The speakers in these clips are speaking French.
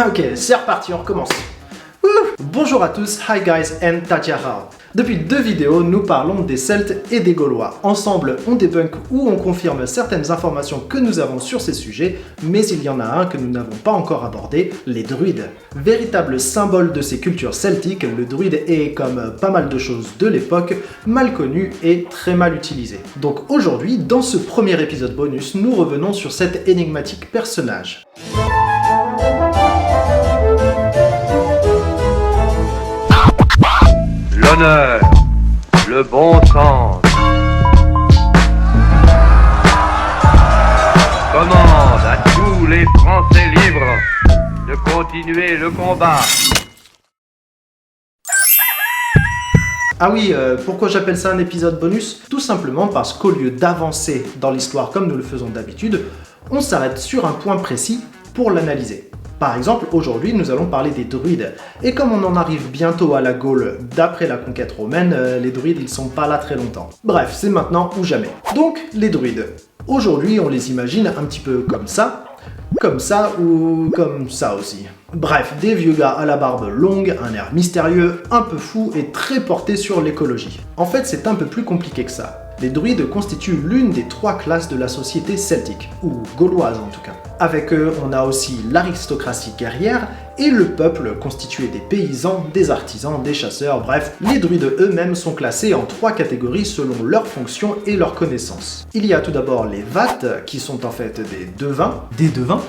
Ok, c'est reparti, on recommence. Bonjour à tous, hi guys and Tatiara. Depuis 2 vidéos, nous parlons des Celtes et des Gaulois. Ensemble, on débunk ou on confirme certaines informations que nous avons sur ces sujets, mais il y en a un que nous n'avons pas encore abordé, les druides. Véritable symbole de ces cultures celtiques, le druide est, comme pas mal de choses de l'époque, mal connu et très mal utilisé. Donc aujourd'hui, dans ce premier épisode bonus, nous revenons sur cet énigmatique personnage. L'honneur, le bon sens, commande à tous les Français libres de continuer le combat. Ah oui, pourquoi j'appelle ça un épisode bonus? Tout simplement parce qu'au lieu d'avancer dans l'histoire comme nous le faisons d'habitude, on s'arrête sur un point précis pour l'analyser. Par exemple, aujourd'hui, nous allons parler des druides. Et comme on en arrive bientôt à la Gaule d'après la conquête romaine, les druides, ils sont pas là très longtemps. Bref, c'est maintenant ou jamais. Donc, les druides. Aujourd'hui, on les imagine un petit peu comme ça ou comme ça aussi. Bref, des vieux gars à la barbe longue, un air mystérieux, un peu fou et très porté sur l'écologie. En fait, c'est un peu plus compliqué que ça. Les druides constituent l'une des 3 classes de la société celtique, ou gauloise en tout cas. Avec eux, on a aussi l'aristocratie guerrière et le peuple constitué des paysans, des artisans, des chasseurs, bref, les druides eux-mêmes sont classés en 3 catégories selon leurs fonctions et leurs connaissances. Il y a tout d'abord les vates, qui sont en fait des devins. Des devins ?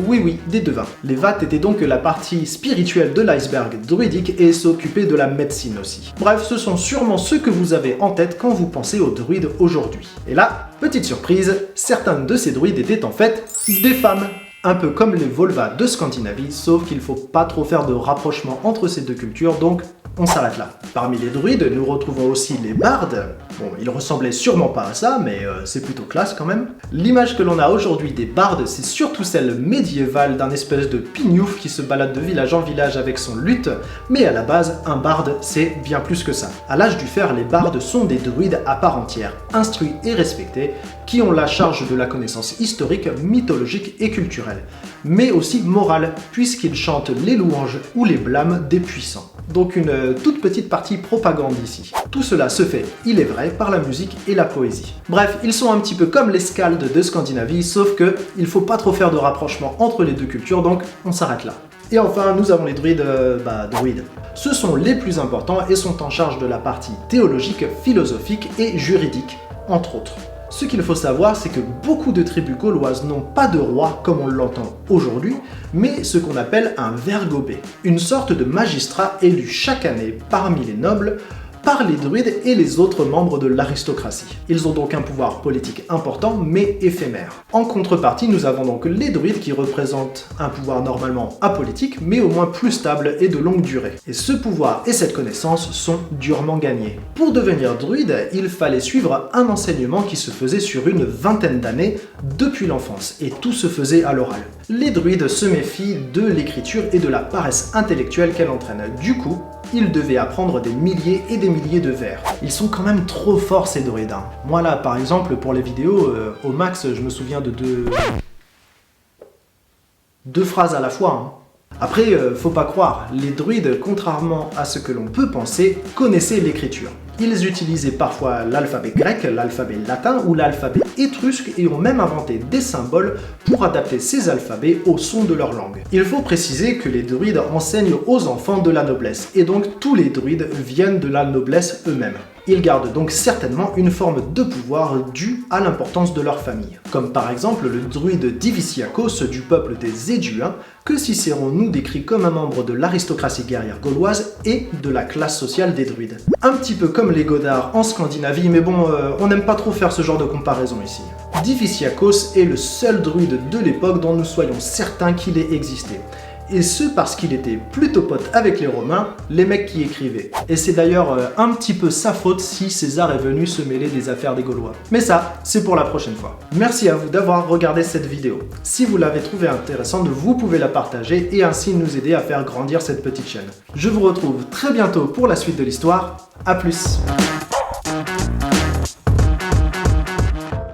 Oui, des devins. Les vates étaient donc la partie spirituelle de l'iceberg druidique et s'occupaient de la médecine aussi. Bref, ce sont sûrement ceux que vous avez en tête quand vous pensez aux druides aujourd'hui. Et là, petite surprise, certains de ces druides étaient en fait des femmes. Un peu comme les Volva de Scandinavie, sauf qu'il faut pas trop faire de rapprochement entre ces 2 cultures, donc on s'arrête là. Parmi les druides, nous retrouvons aussi les bardes. Bon, ils ressemblaient sûrement pas à ça, mais c'est plutôt classe quand même. L'image que l'on a aujourd'hui des bardes, c'est surtout celle médiévale d'un espèce de pignouf qui se balade de village en village avec son luth, mais à la base, un barde, c'est bien plus que ça. À l'âge du fer, les bardes sont des druides à part entière, instruits et respectés, qui ont la charge de la connaissance historique, mythologique et culturelle, mais aussi morale, puisqu'ils chantent les louanges ou les blâmes des puissants. Donc une toute petite partie propagande ici. Tout cela se fait, il est vrai, par la musique et la poésie. Bref, ils sont un petit peu comme les skalds de Scandinavie, sauf que il faut pas trop faire de rapprochement entre les 2 cultures, donc on s'arrête là. Et enfin, nous avons les druides, druides. Ce sont les plus importants et sont en charge de la partie théologique, philosophique et juridique, entre autres. Ce qu'il faut savoir, c'est que beaucoup de tribus gauloises n'ont pas de roi comme on l'entend aujourd'hui, mais ce qu'on appelle un vergobé, une sorte de magistrat élu chaque année parmi les nobles par les druides et les autres membres de l'aristocratie. Ils ont donc un pouvoir politique important, mais éphémère. En contrepartie, nous avons donc les druides qui représentent un pouvoir normalement apolitique, mais au moins plus stable et de longue durée. Et ce pouvoir et cette connaissance sont durement gagnés. Pour devenir druide, il fallait suivre un enseignement qui se faisait sur une 20aine d'années depuis l'enfance, et tout se faisait à l'oral. Les druides se méfient de l'écriture et de la paresse intellectuelle qu'elle entraîne. Du coup, ils devaient apprendre des milliers et des milliers de vers. Ils sont quand même trop forts ces druides. Moi là, par exemple, pour les vidéos, au max, je me souviens de 2 phrases à la fois. Après, faut pas croire, les druides, contrairement à ce que l'on peut penser, connaissaient l'écriture. Ils utilisaient parfois l'alphabet grec, l'alphabet latin ou l'alphabet étrusque et ont même inventé des symboles pour adapter ces alphabets au son de leur langue. Il faut préciser que les druides enseignent aux enfants de la noblesse, et donc tous les druides viennent de la noblesse eux-mêmes. Ils gardent donc certainement une forme de pouvoir due à l'importance de leur famille, comme par exemple le druide Diviciacos du peuple des Éduins, que Cicéron nous décrit comme un membre de l'aristocratie guerrière gauloise et de la classe sociale des druides. Un petit peu comme les Godard en Scandinavie, mais bon, on n'aime pas trop faire ce genre de comparaison ici. Diviciacos est le seul druide de l'époque dont nous soyons certains qu'il ait existé. Et ce parce qu'il était plutôt pote avec les Romains, les mecs qui écrivaient. Et c'est d'ailleurs un petit peu sa faute si César est venu se mêler des affaires des Gaulois. Mais ça, c'est pour la prochaine fois. Merci à vous d'avoir regardé cette vidéo. Si vous l'avez trouvée intéressante, vous pouvez la partager et ainsi nous aider à faire grandir cette petite chaîne. Je vous retrouve très bientôt pour la suite de l'histoire. A plus!